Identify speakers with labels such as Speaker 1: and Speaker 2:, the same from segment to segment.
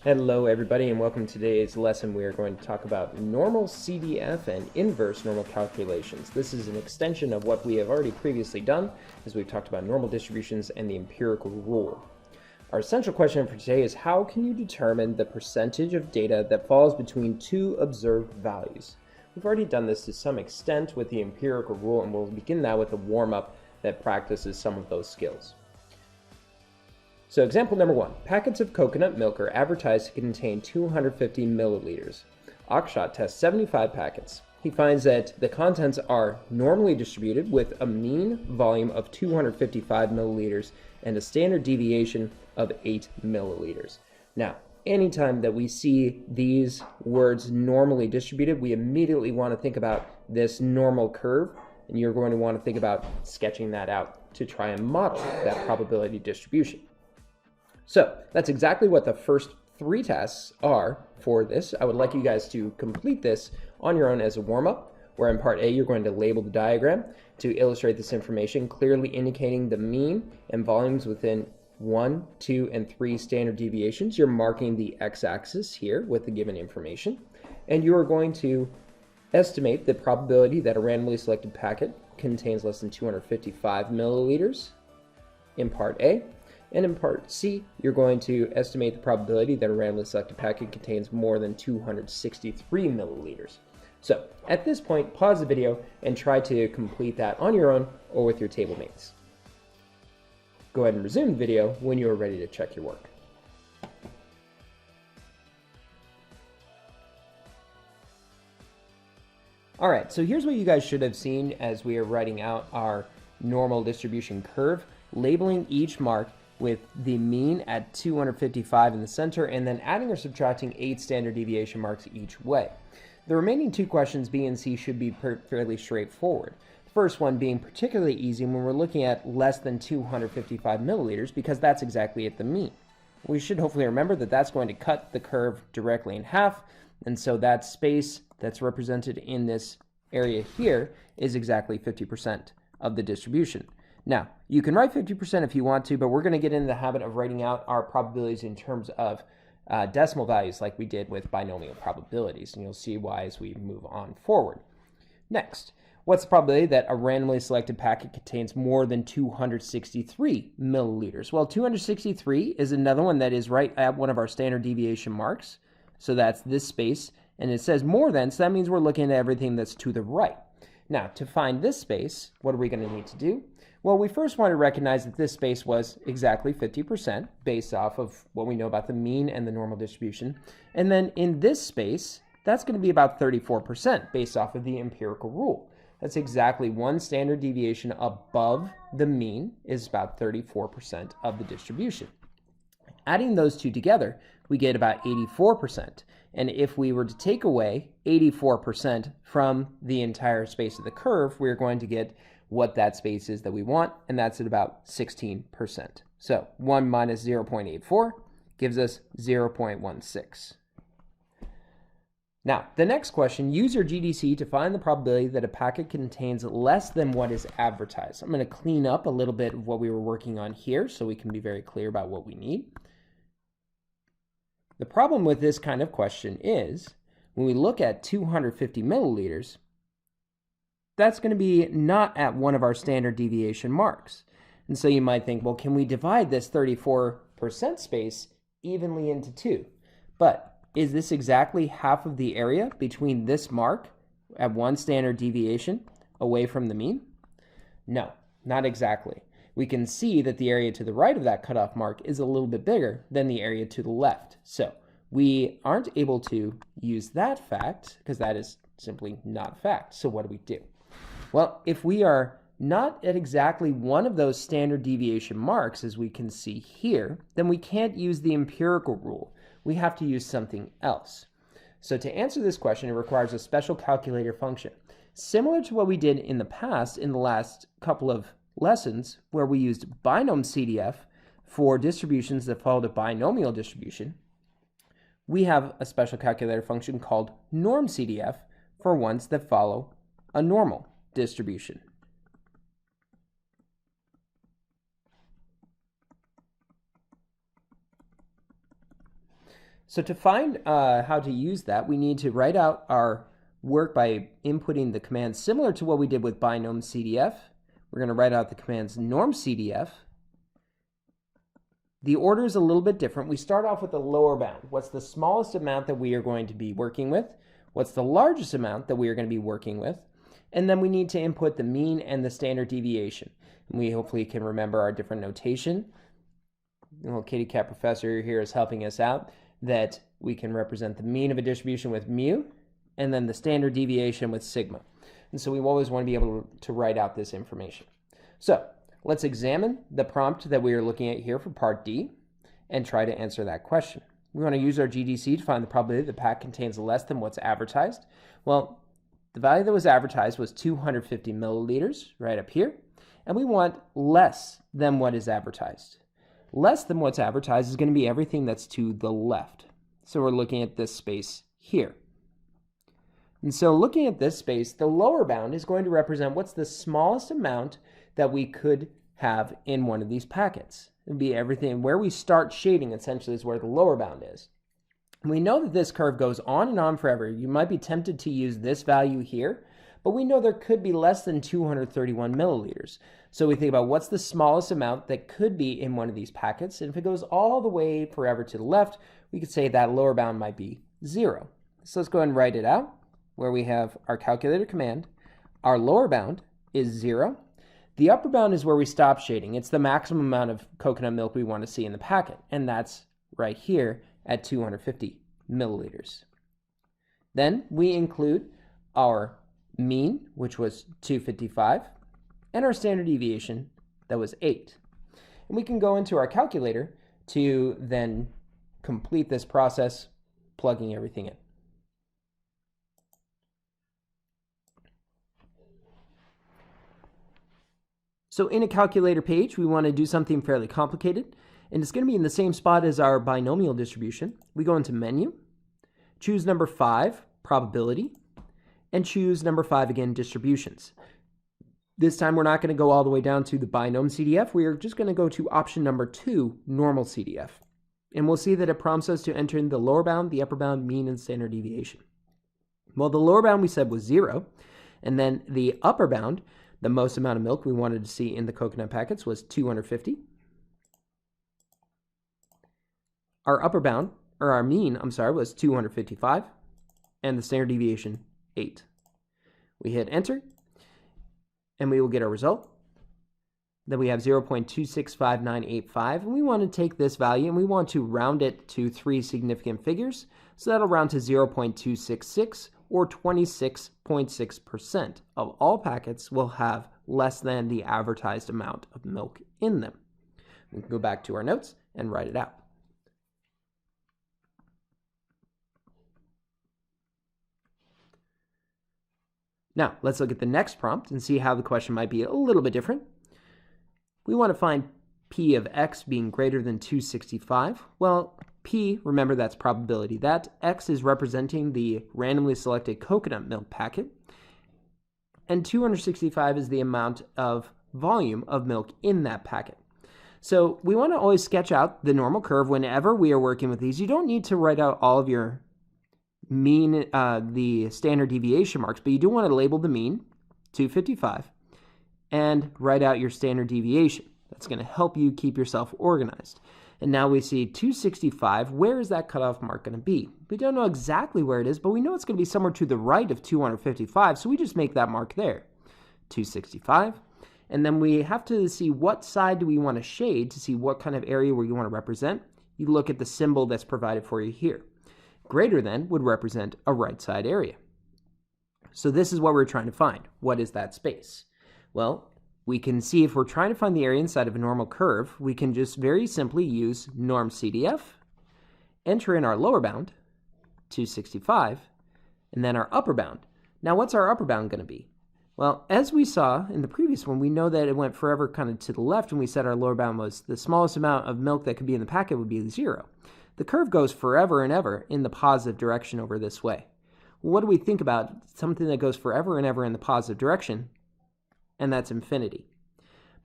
Speaker 1: Hello everybody and welcome to today's lesson. We are going to talk about normal CDF and inverse normal calculations. This is an extension of what we have already previously done as we've talked about normal distributions and the empirical rule. Our essential question for today is how can you determine the percentage of data that falls between two observed values? We've already done this to some extent with the empirical rule, and we'll begin now with a warm-up that practices some of those skills. So example number 1, packets of coconut milk are advertised to contain 250 milliliters. Akshat tests 75 packets. He finds that the contents are normally distributed with a mean volume of 255 milliliters and a standard deviation of 8 milliliters. Now, anytime that we see these words normally distributed, we immediately want to think about this normal curve, and you're going to want to think about sketching that out to try and model that probability distribution. So that's exactly what the first 3 tasks are for this. I would like you guys to complete this on your own as a warm-up, where in part A you're going to label the diagram to illustrate this information, clearly indicating the mean and volumes within 1, 2, and 3 standard deviations. You're marking the x-axis here with the given information, and you are going to estimate the probability that a randomly selected packet contains less than 255 milliliters in part A. And in part C, you're going to estimate the probability that a randomly selected packet contains more than 263 milliliters. So at this point, pause the video and try to complete that on your own or with your table mates. Go ahead and resume the video when you are ready to check your work. All right, so here's what you guys should have seen as we are writing out our normal distribution curve, labeling each mark with the mean at 255 in the center, and then adding or subtracting 8 standard deviation marks each way. The remaining 2 questions, B and C, should be fairly straightforward. The first one being particularly easy when we're looking at less than 255 milliliters, because that's exactly at the mean. We should hopefully remember that that's going to cut the curve directly in half, and so that space that's represented in this area here is exactly 50% of the distribution. Now, you can write 50% if you want to, but we're going to get into the habit of writing out our probabilities in terms of decimal values like we did with binomial probabilities, and you'll see why as we move on forward. Next, what's the probability that a randomly selected packet contains more than 263 milliliters? Well, 263 is another one that is right at one of our standard deviation marks, so that's this space, and it says more than, so that means we're looking at everything that's to the right. Now, to find this space, what are we going to need to do? Well, we first want to recognize that this space was exactly 50% based off of what we know about the mean and the normal distribution. And then in this space, that's going to be about 34% based off of the empirical rule. That's exactly 1 standard deviation above the mean is about 34% of the distribution. Adding those 2 together, we get about 84%. And if we were to take away 84% from the entire space of the curve, we're going to get what that space is that we want, and that's at about 16%. So 1 minus 0.84 gives us 0.16. Now, the next question, use your GDC to find the probability that a packet contains less than what is advertised. I'm going to clean up a little bit of what we were working on here so we can be very clear about what we need. The problem with this kind of question is when we look at 250 milliliters, that's going to be not at one of our standard deviation marks. And so you might think, well, can we divide this 34% space evenly into 2? But is this exactly half of the area between this mark at 1 standard deviation away from the mean? No, not exactly. We can see that the area to the right of that cutoff mark is a little bit bigger than the area to the left. So we aren't able to use that fact because that is simply not a fact. So what do? Well, if we are not at exactly one of those standard deviation marks, as we can see here, then we can't use the empirical rule. We have to use something else. So to answer this question, it requires a special calculator function, similar to what we did in the past in the last couple of lessons, where we used NormCDF for distributions that followed a binomial distribution. We have a special calculator function called NormCDF for ones that follow a normal distribution. So to find how to use that, we need to write out our work by inputting the commands similar to what we did with NormCDF. We're going to write out the commands NormCDF. The order is a little bit different. We start off with the lower bound. What's the smallest amount that we are going to be working with? What's the largest amount that we are going to be working with? And then we need to input the mean and the standard deviation. And we hopefully can remember our different notation. The little kitty cat professor here is helping us out, that we can represent the mean of a distribution with mu, and then the standard deviation with sigma. And so we always want to be able to write out this information. So let's examine the prompt that we are looking at here for part D and try to answer that question. We want to use our GDC to find the probability the pack contains less than what's advertised. Well, the value that was advertised was 250 milliliters right up here, and we want less than what is advertised. Less than what's advertised is going to be everything that's to the left. So we're looking at this space here. And so looking at this space, the lower bound is going to represent what's the smallest amount that we could have in one of these packets. It would be everything where we start shading essentially is where the lower bound is. And we know that this curve goes on and on forever. You might be tempted to use this value here, but we know there could be less than 231 milliliters. So we think about what's the smallest amount that could be in one of these packets. And if it goes all the way forever to the left, we could say that lower bound might be 0. So let's go ahead and write it out where we have our calculator command. Our lower bound is 0. The upper bound is where we stop shading. It's the maximum amount of coconut milk we want to see in the packet. And that's right here at 250 milliliters. Then we include our mean, which was 255, and our standard deviation, that was 8. And we can go into our calculator to then complete this process, plugging everything in. So in a calculator page, we want to do something fairly complicated, and it's going to be in the same spot as our binomial distribution. We go into Menu, choose number 5, Probability, and choose number 5 again, Distributions. This time we're not going to go all the way down to the NormCDF. We are just going to go to option number 2, NormCDF. And we'll see that it prompts us to enter in the lower bound, the upper bound, mean, and standard deviation. Well, the lower bound we said was 0, and then the upper bound, the most amount of milk we wanted to see in the coconut packets, was 250. Our upper bound, or our mean, was 255, and the standard deviation, 8. We hit enter, and we will get our result. Then we have 0.265985, and we want to take this value and we want to round it to 3 significant figures, so that'll round to 0.266, or 26.6% of all packets will have less than the advertised amount of milk in them. We can go back to our notes and write it out. Now, let's look at the next prompt and see how the question might be a little bit different. We want to find P of X being greater than 265. Well, P, remember that's probability. That X is representing the randomly selected coconut milk packet, and 265 is the amount of volume of milk in that packet. So we want to always sketch out the normal curve whenever we are working with these. You don't need to write out all of your mean, the standard deviation marks, but you do want to label the mean, 255, and write out your standard deviation. That's going to help you keep yourself organized. And now we see 265. Where is that cutoff mark going to be? We don't know exactly where it is, but we know it's going to be somewhere to the right of 255, so we just make that mark there, 265. And then we have to see what side do we want to shade to see what kind of area where you want to represent. You look at the symbol that's provided for you here. Greater than would represent a right side area. So this is what we're trying to find. What is that space? Well, we can see if we're trying to find the area inside of a normal curve, we can just very simply use NormCDF, enter in our lower bound, 265, and then our upper bound. Now what's our upper bound going to be? Well, as we saw in the previous one, we know that it went forever kind of to the left, and we said our lower bound was the smallest amount of milk that could be in the packet would be 0. The curve goes forever and ever in the positive direction over this way. What do we think about something that goes forever and ever in the positive direction? And that's infinity.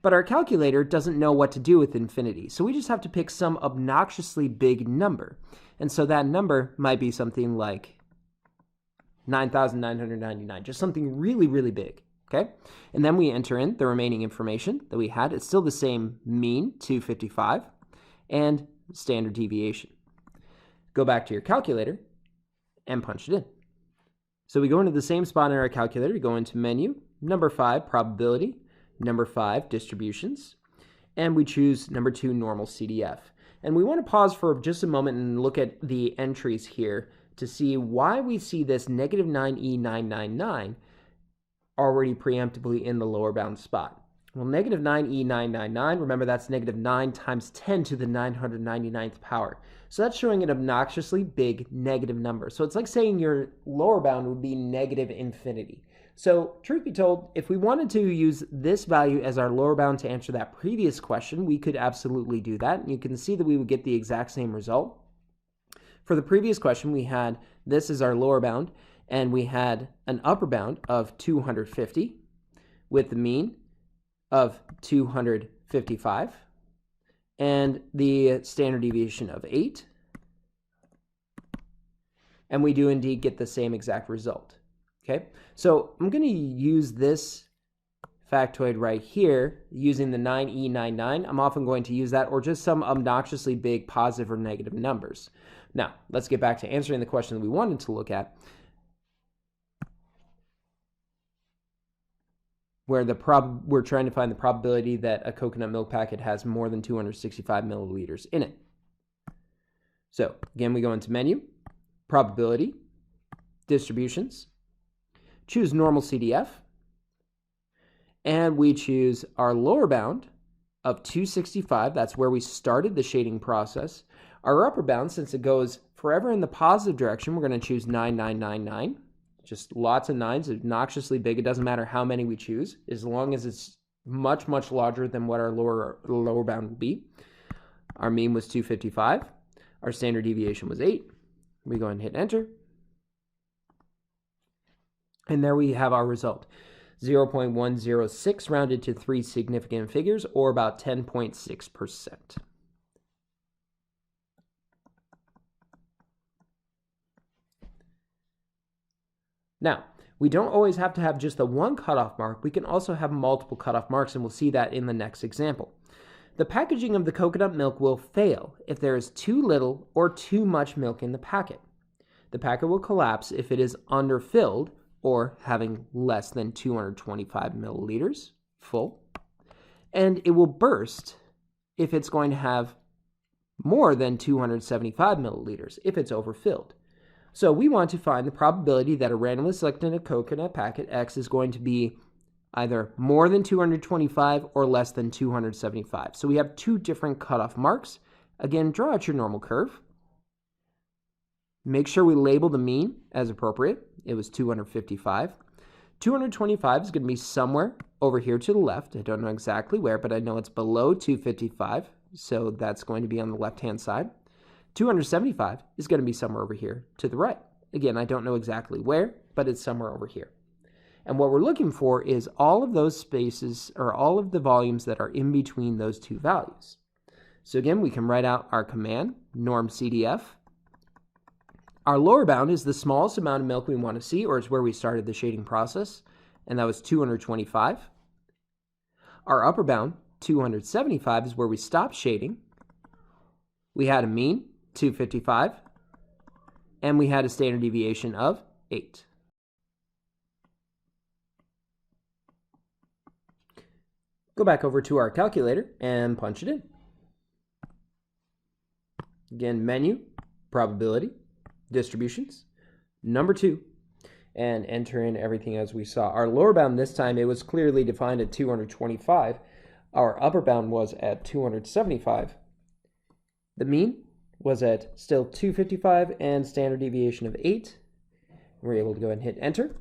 Speaker 1: But our calculator doesn't know what to do with infinity, so we just have to pick some obnoxiously big number. And so that number might be something like 9,999, just something really, really big, okay? And then we enter in the remaining information that we had. It's still the same mean, 255, and standard deviation. Go back to your calculator and punch it in. So we go into the same spot in our calculator. We go into menu, number 5, probability, number 5, distributions, and we choose number 2, normal CDF. And we want to pause for just a moment and look at the entries here to see why we see this negative 9E999 already preemptively in the lower bound spot. Well, negative 9E999, remember that's negative 9 times 10 to the 999th power. So that's showing an obnoxiously big negative number. So it's like saying your lower bound would be negative infinity. So truth be told, if we wanted to use this value as our lower bound to answer that previous question, we could absolutely do that. And you can see that we would get the exact same result. For the previous question, we had this as our lower bound, and we had an upper bound of 250 with the mean of 255 and the standard deviation of 8. And we do indeed get the same exact result. Okay, so I'm going to use this factoid right here using the 9E99. I'm often going to use that, or just some obnoxiously big positive or negative numbers. Now, let's get back to answering the question that we wanted to look at, where we're trying to find the probability that a coconut milk packet has more than 265 milliliters in it. So again, we go into menu, probability, distributions, choose normal CDF, and we choose our lower bound of 265. That's where we started the shading process. Our upper bound, since it goes forever in the positive direction, we're going to choose 9999. Just lots of nines, obnoxiously big. It doesn't matter how many we choose, as long as it's much, much larger than what our lower bound would be. Our mean was 255. Our standard deviation was 8. We go ahead and hit enter. And there we have our result. 0.106 rounded to 3 significant figures, or about 10.6%. Now, we don't always have to have just the one cutoff mark. We can also have multiple cutoff marks, and we'll see that in the next example. The packaging of the coconut milk will fail if there is too little or too much milk in the packet. The packet will collapse if it is underfilled or having less than 225 milliliters full, and it will burst if it's going to have more than 275 milliliters if it's overfilled. So we want to find the probability that a randomly selected coconut packet X is going to be either more than 225 or less than 275. So we have two different cutoff marks. Again, draw out your normal curve. Make sure we label the mean as appropriate. It was 255. 225 is going to be somewhere over here to the left. I don't know exactly where, but I know it's below 255. So that's going to be on the left-hand side. 275 is going to be somewhere over here to the right. Again, I don't know exactly where, but it's somewhere over here. And what we're looking for is all of those spaces, or all of the volumes that are in between those two values. So again, we can write out our command, NormCDF. Our lower bound is the smallest amount of milk we want to see, or is where we started the shading process, and that was 225. Our upper bound, 275, is where we stopped shading. We had a mean, 255, and we had a standard deviation of 8. Go back over to our calculator and punch it in. Again, menu, probability, distributions, number 2, and enter in everything as we saw. Our lower bound this time, it was clearly defined at 225. Our upper bound was at 275. The mean was at still 255 and standard deviation of 8. We're able to go ahead and hit enter.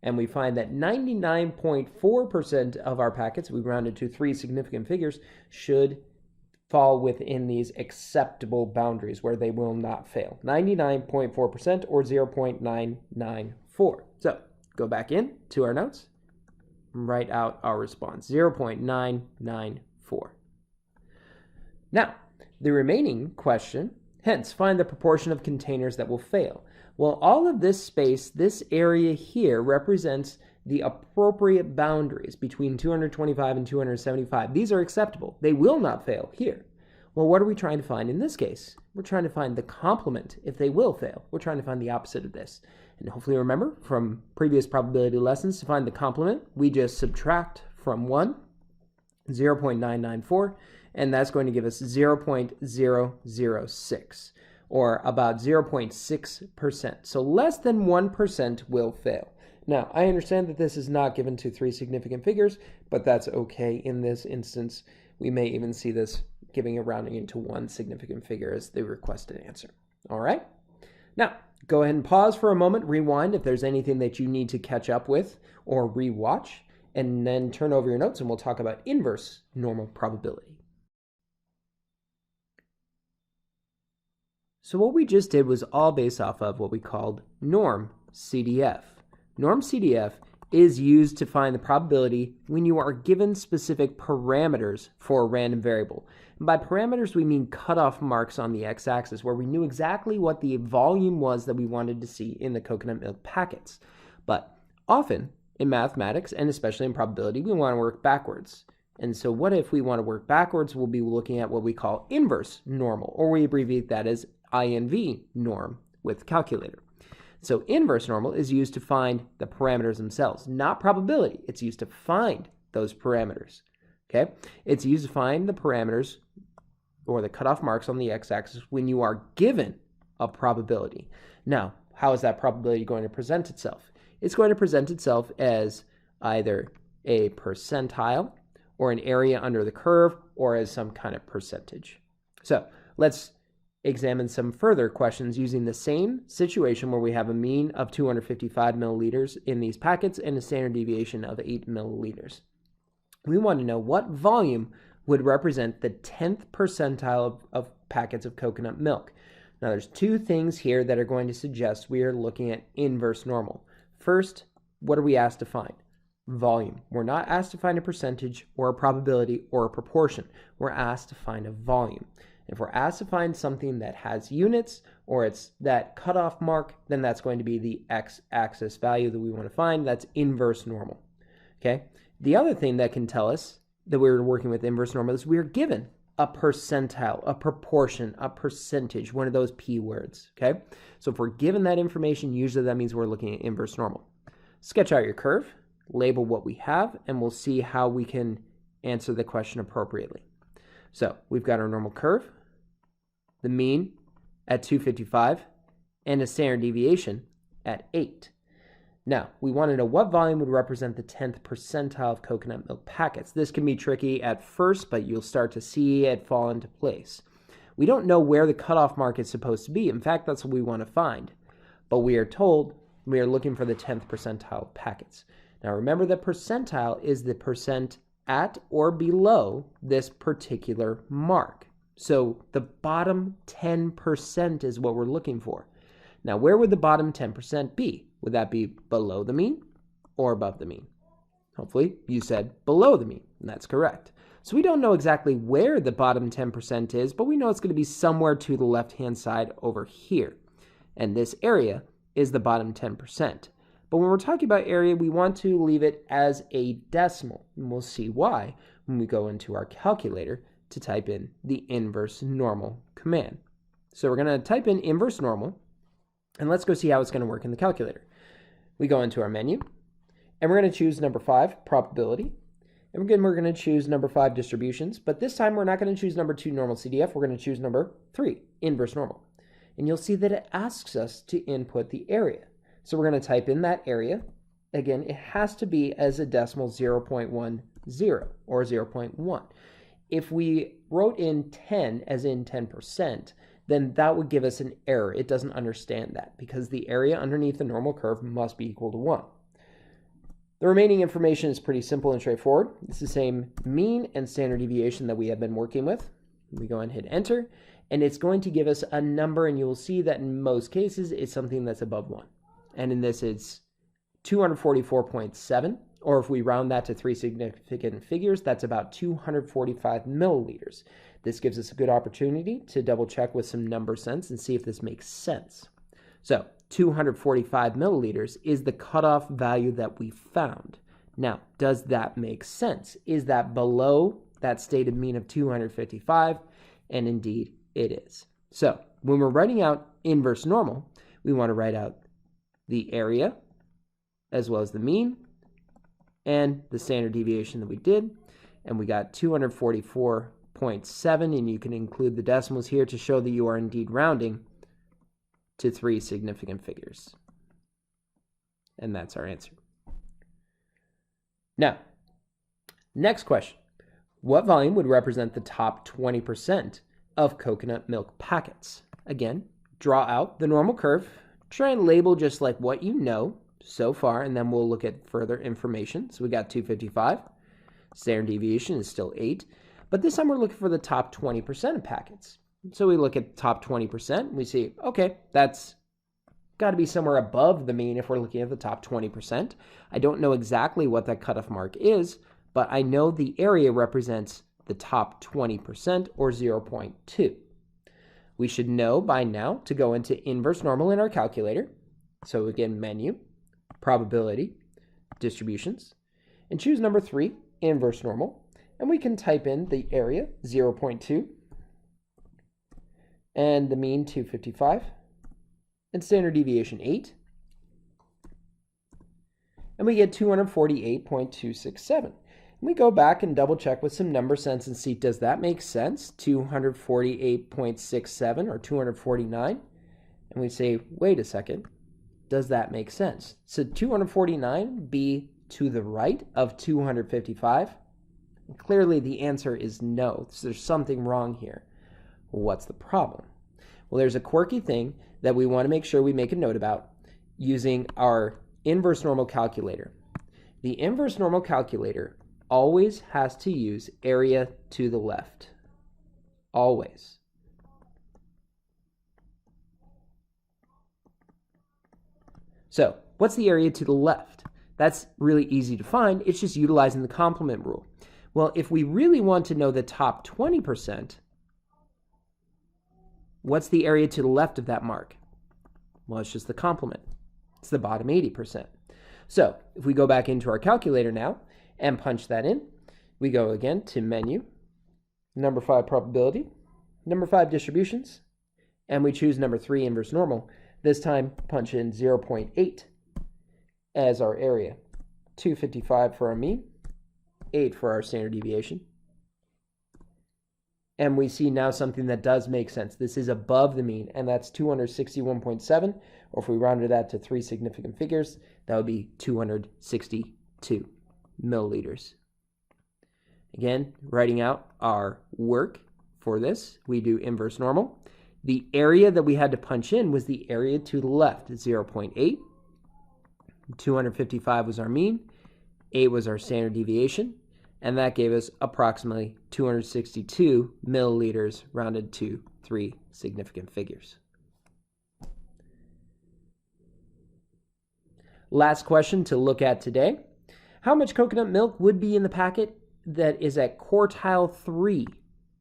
Speaker 1: And we find that 99.4% of our packets, we rounded to 3 significant figures, should fall within these acceptable boundaries where they will not fail. 99.4% or 0.994. So go back in to our notes write out our response, 0.994. Now, the remaining question, hence, find the proportion of containers that will fail. Well, all of this space, this area here, represents the appropriate boundaries between 225 and 275. These are acceptable. They will not fail here. Well, what are we trying to find in this case? We're trying to find the complement if they will fail. We're trying to find the opposite of this. And hopefully remember from previous probability lessons, to find the complement, we just subtract from 1, 0.994, and that's going to give us 0.006, or about 0.6%. So less than 1% will fail. Now, I understand that this is not given to 3 significant figures, but that's okay in this instance. We may even see this giving a rounding into 1 significant figure as the requested answer. All right? Now, go ahead and pause for a moment, rewind if there's anything that you need to catch up with or rewatch, and then turn over your notes and we'll talk about inverse normal probability. So what we just did was all based off of what we called NormCDF. NormCDF is used to find the probability when you are given specific parameters for a random variable. And by parameters, we mean cutoff marks on the x-axis, where we knew exactly what the volume was that we wanted to see in the coconut milk packets. But often in mathematics, and especially in probability, we want to work backwards. And so what if we want to work backwards? We'll be looking at what we call inverse normal, or we abbreviate that as INV norm with calculator. So inverse normal is used to find the parameters themselves, not probability. It's used to find those parameters. Okay? It's used to find the parameters or the cutoff marks on the x-axis when you are given a probability. Now, how is that probability going to present itself? It's going to present itself as either a percentile or an area under the curve or as some kind of percentage. So let's examine some further questions using the same situation where we have a mean of 255 milliliters in these packets and a standard deviation of 8 milliliters. We want to know what volume would represent the 10th percentile of packets of coconut milk. Now there's 2 things here that are going to suggest we are looking at inverse normal. First, what are we asked to find? Volume. We're not asked to find a percentage or a probability or a proportion. We're asked to find a volume. If we're asked to find something that has units or it's that cutoff mark, then that's going to be the x-axis value that we want to find. That's inverse normal. Okay. The other thing that can tell us that we're working with inverse normal is we're given a percentile, a proportion, a percentage, one of those P words. Okay. So if we're given that information, usually that means we're looking at inverse normal. Sketch out your curve, label what we have, and we'll see how we can answer the question appropriately. So we've got our normal curve, the mean at 255, and a standard deviation at 8. Now, we want to know what volume would represent the 10th percentile of coconut milk packets. This can be tricky at first, but you'll start to see it fall into place. We don't know where the cutoff mark is supposed to be. In fact, that's what we want to find. But we are told we are looking for the 10th percentile of packets. Now, remember that percentile is the percent at or below this particular mark. So the bottom 10% is what we're looking for. Now, where would the bottom 10% be? Would that be below the mean or above the mean? Hopefully you said below the mean, and that's correct. So we don't know exactly where the bottom 10% is, but we know it's going to be somewhere to the left-hand side over here. And this area is the bottom 10%. But when we're talking about area, we want to leave it as a decimal. And we'll see why when we go into our calculator to type in the inverse normal command. So we're going to type in inverse normal, and let's go see how it's going to work in the calculator. We go into our menu, and we're going to choose number 5, probability. And again, we're going to choose number 5, distributions. But this time, we're not going to choose number 2, NormCDF. We're going to choose number 3, inverse normal. And you'll see that it asks us to input the area. So we're going to type in that area. Again, it has to be as a decimal 0.10 or 0.1. If we wrote in 10 as in 10%, then that would give us an error. It doesn't understand that because the area underneath the normal curve must be equal to 1. The remaining information is pretty simple and straightforward. It's the same mean and standard deviation that we have been working with. We go and hit enter, and it's going to give us a number, and you will see that in most cases, it's something that's above 1. And in this, it's 244.7 or if we round that to 3 significant figures, that's about 245 milliliters. This gives us a good opportunity to double check with some number sense and see if this makes sense. So 245 milliliters is the cutoff value that we found. Now, does that make sense? Is that below that stated mean of 255? And indeed, it is. So when we're writing out inverse normal, we want to write out the area as well as the mean and the standard deviation that we did. And we got 244.7, and you can include the decimals here to show that you are indeed rounding to 3 significant figures. And that's our answer. Now, next question. What volume would represent the top 20% of coconut milk packets? Again, draw out the normal curve. Try and label just like what you know so far, and then we'll look at further information. So we got 255. Standard deviation is still 8. But this time we're looking for the top 20% of packets. So we look at the top 20%, and we see, okay, that's got to be somewhere above the mean if we're looking at the top 20%. I don't know exactly what that cutoff mark is, but I know the area represents the top 20%, or 0.2. We should know by now to go into inverse normal in our calculator. So again, menu, probability, distributions, and choose number 3, inverse normal. And we can type in the area, 0.2, and the mean, 255, and standard deviation, 8. And we get 248.267. We go back and double check with some number sense and see, does that make sense? 248.67 or 249? And we say, wait a second, does that make sense? Should 249 be to the right of 255? And clearly the answer is no. So there's something wrong here. What's the problem? Well, there's a quirky thing that we want to make sure we make a note about using our inverse normal calculator. The inverse normal calculator always has to use area to the left. Always. So, what's the area to the left? That's really easy to find. It's just utilizing the complement rule. Well, if we really want to know the top 20%, what's the area to the left of that mark? Well, it's just the complement. It's the bottom 80%. So, if we go back into our calculator now and punch that in, we go again to menu, number 5 probability, number 5 distributions, and we choose number 3 inverse normal. This time punch in 0.8 as our area, 255 for our mean, 8 for our standard deviation. And we see now something that does make sense. This is above the mean, and that's 261.7, or if we rounded that to 3 significant figures, that would be 262 milliliters. Again, writing out our work for this, we do inverse normal. The area that we had to punch in was the area to the left, 0.8. 255 was our mean, 8 was our standard deviation, and that gave us approximately 262 milliliters rounded to 3 significant figures. Last question to look at today. How much coconut milk would be in the packet that is at quartile 3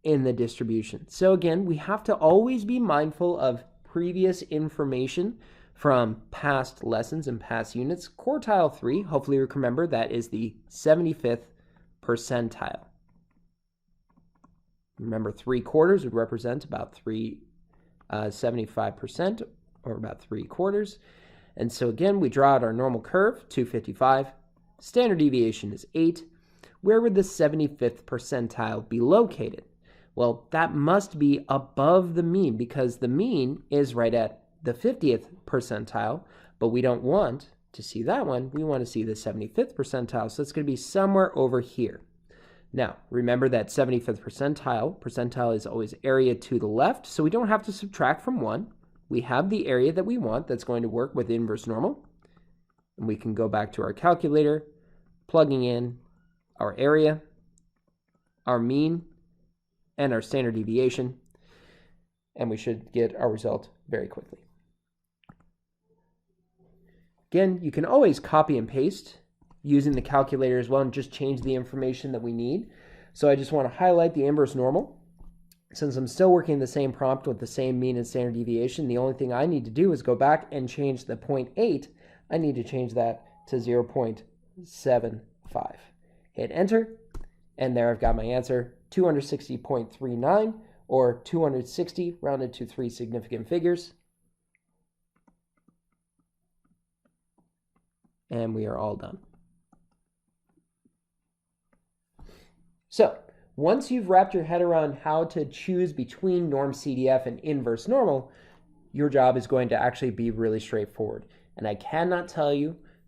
Speaker 1: in the distribution? So again, we have to always be mindful of previous information from past lessons and past units. Quartile 3, hopefully you remember, that is the 75th percentile. Remember, 3/4 would represent about 75%, or about 3/4. And so again, we draw out our normal curve, 255. Standard deviation is 8. Where would the 75th percentile be located? Well, that must be above the mean, because the mean is right at the 50th percentile, but we don't want to see that one. We want to see the 75th percentile, so it's going to be somewhere over here. Now, remember that 75th percentile is always area to the left, so we don't have to subtract from 1. We have the area that we want that's going to work with inverse normal. And we can go back to our calculator, plugging in our area, our mean, and our standard deviation, and we should get our result very quickly. Again, you can always copy and paste using the calculator as well and just change the information that we need. So I just want to highlight the inverse normal. Since I'm still working the same prompt with the same mean and standard deviation, the only thing I need to do is go back and change the 0.8. I need to change that to 0.75. Hit enter, and there I've got my answer, 260.39, or 260 rounded to 3 significant figures. And we are all done. So, once you've wrapped your head around how to choose between NormCDF and inverse normal, your job is going to actually be really straightforward. And I cannot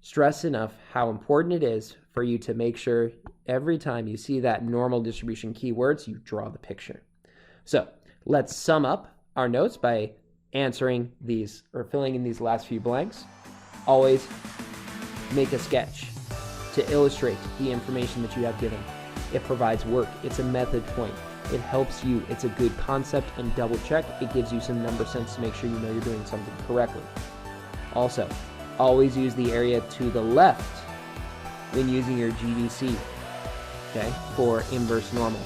Speaker 1: stress enough how important it is for you to make sure every time you see that normal distribution keywords, you draw the picture. So let's sum up our notes by answering these or filling in these last few blanks. Always make a sketch to illustrate the information that you have given. It provides work. It's a method point. It helps you. It's a good concept, and double check. It gives you some number sense to make sure you know you're doing something correctly. Also, always use the area to the left when using your GDC, okay, for inverse normal.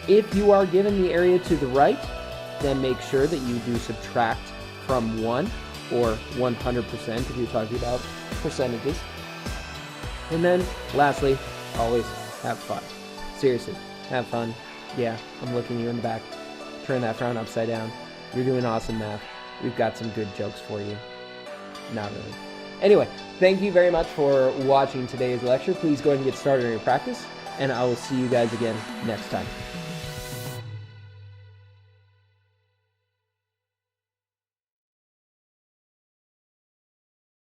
Speaker 1: If you are given the area to the right, then make sure that you do subtract from 1 or 100% if you're talking about percentages. And then lastly, always have fun. Seriously, have fun. Yeah, I'm looking you in the back. Turn that frown upside down. You're doing awesome math. We've got some good jokes for you. Not really. Anyway, thank you very much for watching today's lecture. Please go ahead and get started on your practice, and I will see you guys again next time.